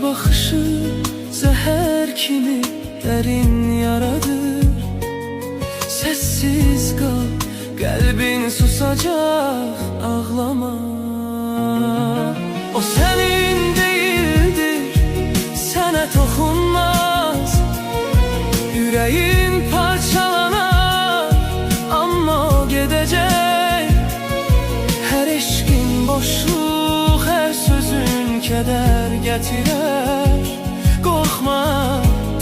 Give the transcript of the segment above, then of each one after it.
bakışı zehər kimi dərin yaradır. Sessiz kal, qəlbin susacaq, ağlama. O senin değildir, sənə toxunmaz. Yüreğin parçalanar, amma o gedəcək. Hər eşqin boşluq, hər sözün kədər gətirər. Qorxma,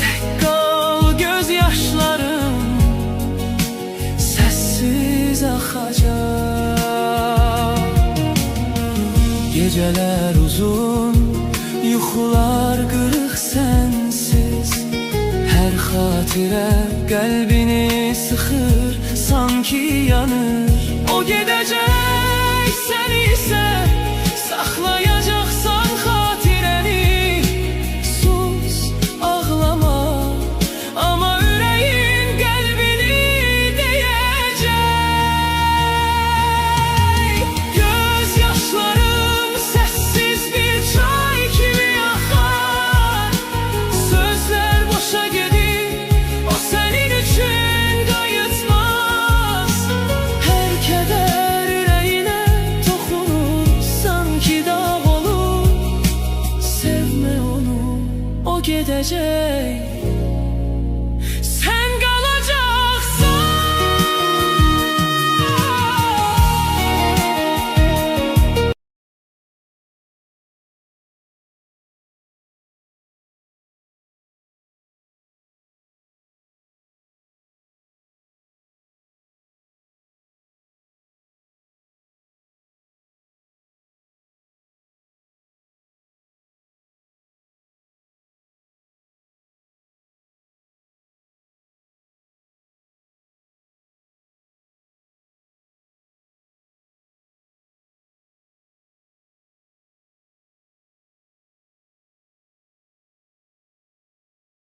tək qal, göz yaşların sessiz axacaq. Geceler uzun, yuxular qırıq sensiz. Hər xatirə qəlbini sıxır, sanki yanır. O gedəcək, sən isə saxlayacaqsan xatirəni. Sus, ağlama, amma ürəyin qəlbini deyəcək. Göz yaşlarım sessiz bir çay kimi axar. Sözlər boşa gedir, o sənin üçün qayıtmaz. Hər kədər ürəyinə toxunur, sanki dağ olur. Sevmə onu, o gedəcək.